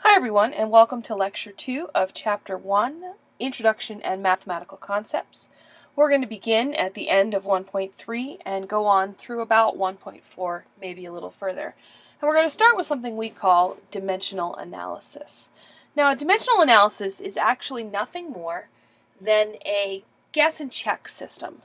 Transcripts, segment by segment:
Hi everyone, and welcome to Lecture 2 of Chapter 1, Introduction and Mathematical Concepts. We're going to begin at the end of 1.3 and go on through about 1.4, maybe a little further. And we're going to start with something we call dimensional analysis. Now, dimensional analysis is actually nothing more than a guess and check system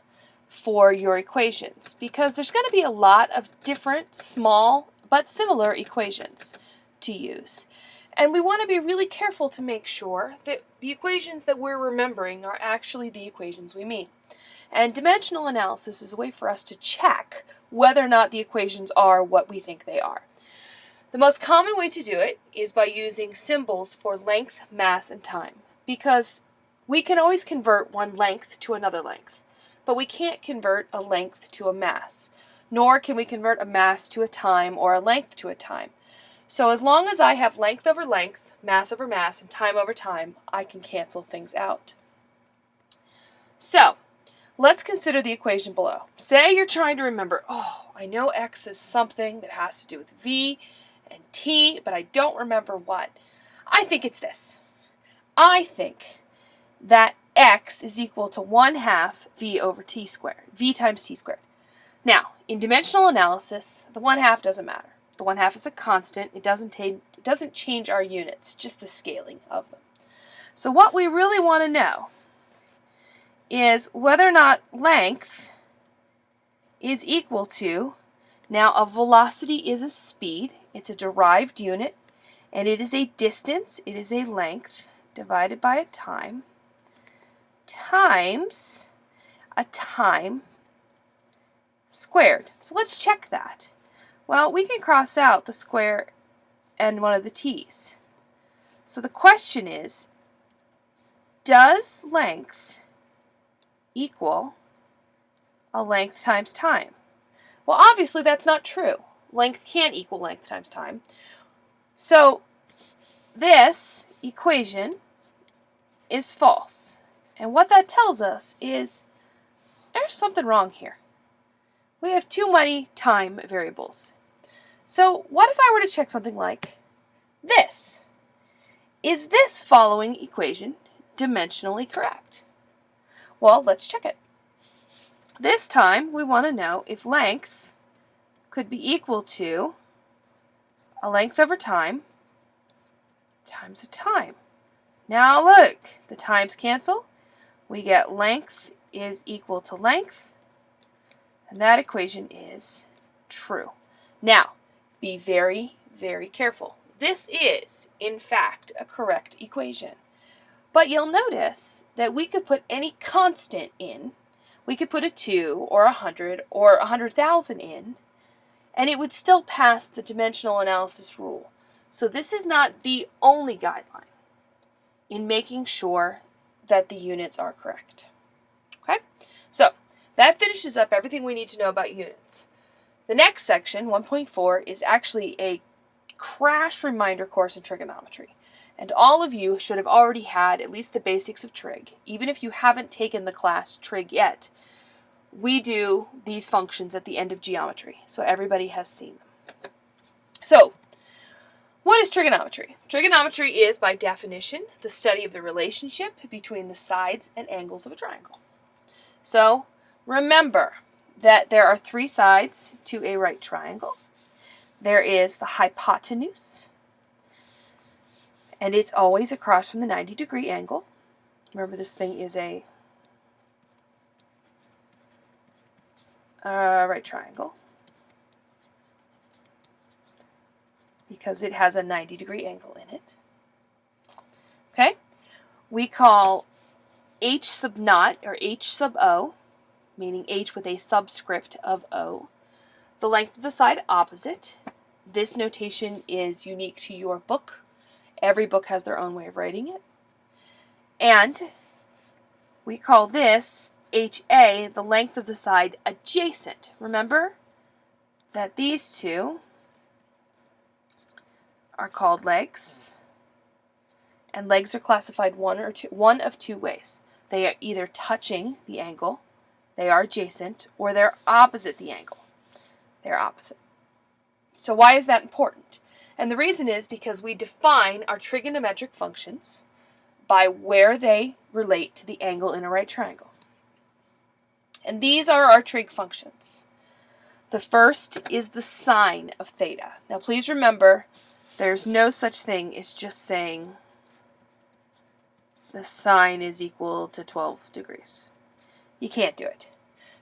for your equations, because there's going to be a lot of different, small, but similar equations to use. And we want to be really careful to make sure that the equations that we're remembering are actually the equations we mean. And dimensional analysis is a way for us to check whether or not the equations are what we think they are. The most common way to do it is by using symbols for length, mass, and time, because we can always convert one length to another length, but we can't convert a length to a mass, nor can we convert a mass to a time or a length to a time. So as long as I have length over length, mass over mass, and time over time, I can cancel things out. So let's consider the equation below. Say you're trying to remember, I know x is something that has to do with v and t, but I don't remember what. I think it's this. I think that x is equal to 1/2 v over t squared, v times t squared. Now, in dimensional analysis, the 1/2 doesn't matter. The 1/2 is a constant. It doesn't change our units, just the scaling of them. So what we really want to know is whether or not length is equal to, now a velocity is a speed, it's a derived unit, and it is a distance, it is a length divided by a time, times a time squared. So let's check that. Well, we can cross out the square and one of the t's. So the question is, does length equal a length times time? Well, obviously that's not true. Length can't equal length times time. So this equation is false. And what that tells us is there's something wrong here. We have too many time variables. So what if I were to check something like this? Is this following equation dimensionally correct? Well, let's check it. This time we want to know if length could be equal to a length over time times a time. Now look, the times cancel. We get length is equal to length, and that equation is true. Now, be very, very careful. This is, in fact, a correct equation. But you'll notice that we could put any constant in. We could put a 2 or 100 or 100,000 in, and it would still pass the dimensional analysis rule. So this is not the only guideline in making sure that the units are correct. Okay? So that finishes up everything we need to know about units. The next section, 1.4, is actually a crash reminder course in trigonometry. And all of you should have already had at least the basics of trig. Even if you haven't taken the class trig yet, we do these functions at the end of geometry, so everybody has seen them. So, what is trigonometry? Trigonometry is, by definition, the study of the relationship between the sides and angles of a triangle. So, remember that there are 3 sides to a right triangle. There is the hypotenuse, and it's always across from the 90-degree angle. Remember, this thing is a right triangle because it has a 90-degree angle in it. Okay? We call h sub naught, or h sub o, meaning h with a subscript of o, the length of the side opposite. This notation is unique to your book. Every book has their own way of writing it. And we call this HA, the length of the side adjacent. Remember that these two are called legs, and legs are classified one of two ways. They are either touching the angle, they are adjacent, or they're opposite the angle. They're opposite. So why is that important? And the reason is because we define our trigonometric functions by where they relate to the angle in a right triangle. And these are our trig functions. The first is the sine of theta. Now please remember, there's no such thing as just saying the sine is equal to 12 degrees. You can't do it.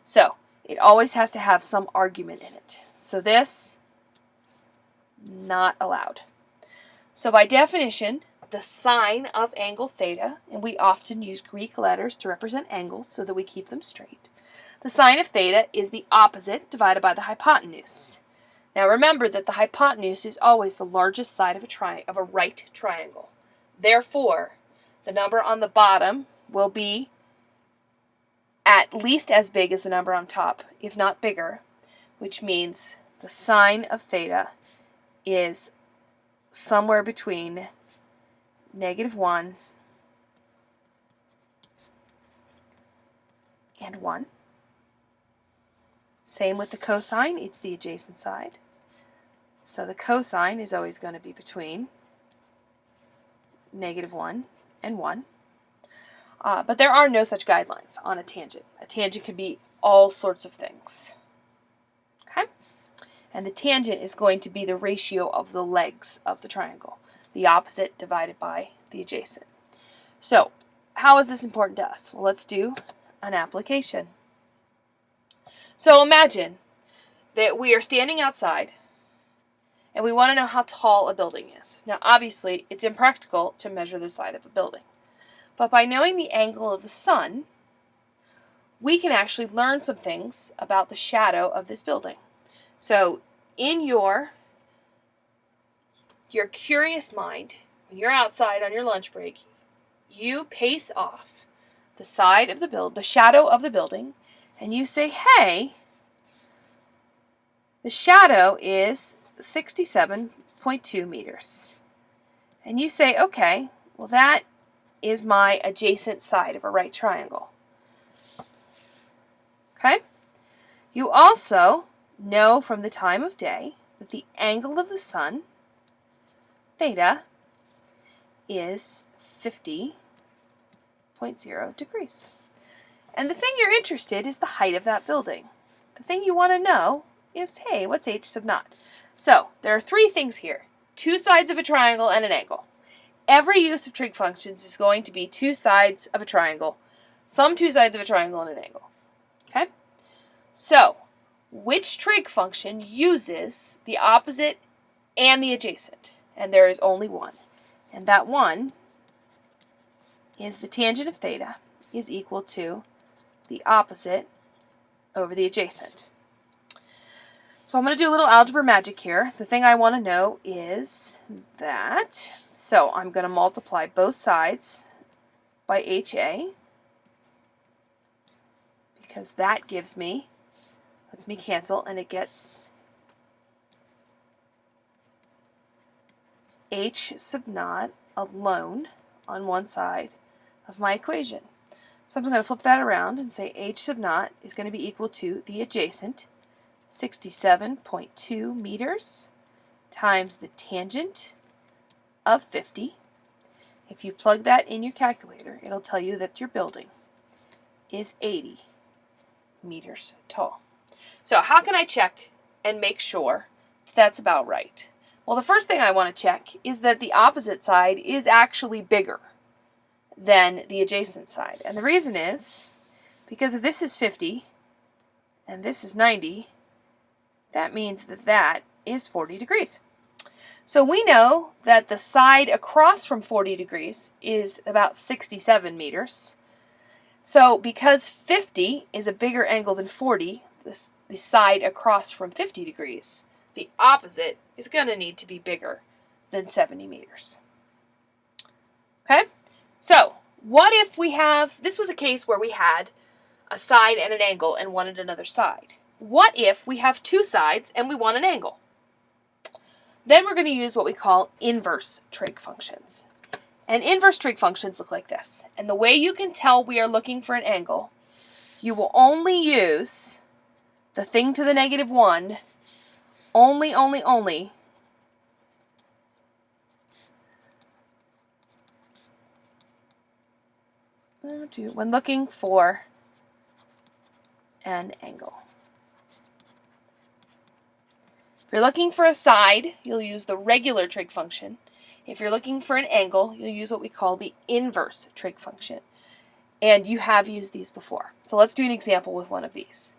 So it always has to have some argument in it. So this, not allowed. So by definition, the sine of angle theta, and we often use Greek letters to represent angles so that we keep them straight. The sine of theta is the opposite divided by the hypotenuse. Now remember that the hypotenuse is always the largest side of a right triangle. Therefore, the number on the bottom will be at least as big as the number on top, if not bigger, which means the sine of theta is somewhere between -1 and 1. Same with the cosine, it's the adjacent side. So the cosine is always going to be between -1 and 1. But there are no such guidelines on a tangent. A tangent can be all sorts of things. Okay? And the tangent is going to be the ratio of the legs of the triangle, the opposite divided by the adjacent. So, how is this important to us? Well, let's do an application. So imagine that we are standing outside and we want to know how tall a building is. Now, obviously, it's impractical to measure the side of a building. But by knowing the angle of the sun, we can actually learn some things about the shadow of this building. So in your curious mind, when you're outside on your lunch break, you pace off the side of the shadow of the building, and you say, hey, the shadow is 67.2 meters. And you say, okay, well that is my adjacent side of a right triangle. Okay? You also know from the time of day that the angle of the sun, theta, is 50.0 degrees. And the thing you're interested in is the height of that building. The thing you want to know is, hey, what's h sub naught? So, there are three things here. Two sides of a triangle and an angle. Every use of trig functions is going to be two sides of a triangle, some two sides of a triangle and an angle. Okay? So, which trig function uses the opposite and the adjacent? And there is only one. And that one is the tangent of theta is equal to the opposite over the adjacent. So I'm going to do a little algebra magic here. The thing I want to know is that, so I'm going to multiply both sides by HA, because that gives me, lets me cancel, and it gets h sub naught alone on one side of my equation. So I'm going to flip that around and say h sub naught is going to be equal to the adjacent, 67.2 meters, times the tangent of 50. If you plug that in your calculator, it'll tell you that your building is 80 meters tall. So how can I check and make sure that's about right? Well, the first thing I want to check is that the opposite side is actually bigger than the adjacent side. And the reason is because if this is 50 and this is 90, that means that that is 40 degrees. So we know that the side across from 40 degrees is about 67 meters. So because 50 is a bigger angle than 40, the side across from 50 degrees, the opposite is going to need to be bigger than 70 meters. Okay? So, what if we have, this was a case where we had a side and an angle and wanted another side. What if we have two sides and we want an angle? Then we're going to use what we call inverse trig functions. And inverse trig functions look like this. And the way you can tell we are looking for an angle, you will only use the thing to the -1 only when looking for an angle. If you're looking for a side, you'll use the regular trig function. If you're looking for an angle, you'll use what we call the inverse trig function. And you have used these before. So let's do an example with one of these.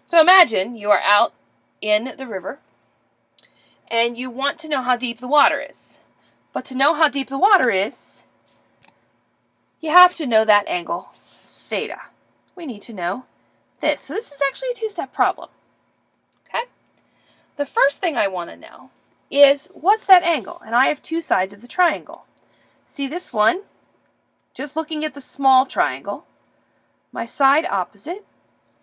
So imagine you are out in the river and you want to know how deep the water is. But to know how deep the water is, you have to know that angle theta. We need to know this. So this is actually a two-step problem. Okay? The first thing I want to know is, what's that angle? And I have two sides of the triangle. See this one? Just looking at the small triangle, my side opposite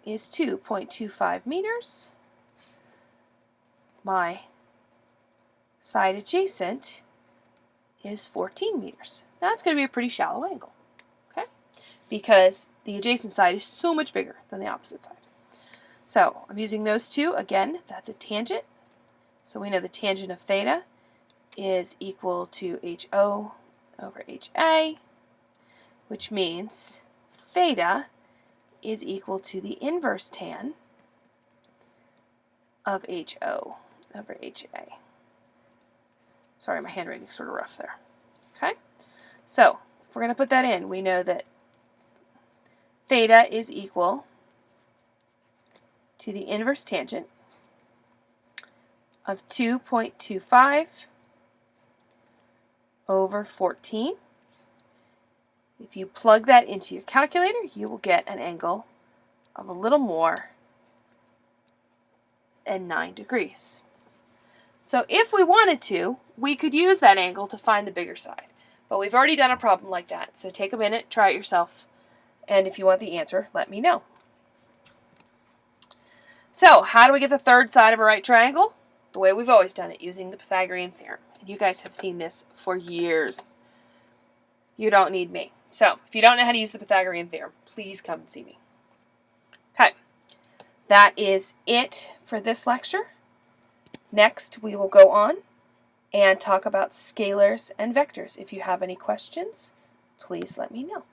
is 2.25 meters. My side adjacent is 14 meters. Now that's going to be a pretty shallow angle, okay? Because the adjacent side is so much bigger than the opposite side. So I'm using those two. Again, that's a tangent. So we know the tangent of theta is equal to HO over HA, which means theta is equal to the inverse tan of HO over HA. Sorry, my handwriting's sort of rough there. Okay? So, if we're going to put that in, we know that theta is equal to the inverse tangent of 2.25 over 14. If you plug that into your calculator, you will get an angle of a little more than 9 degrees. So if we wanted to, we could use that angle to find the bigger side. But we've already done a problem like that. So take a minute, try it yourself, and if you want the answer, let me know. So how do we get the third side of a right triangle? The way we've always done it, using the Pythagorean theorem. And you guys have seen this for years. You don't need me. So if you don't know how to use the Pythagorean theorem, please come and see me. Okay, that is it for this lecture. Next, we will go on and talk about scalars and vectors. If you have any questions, please let me know.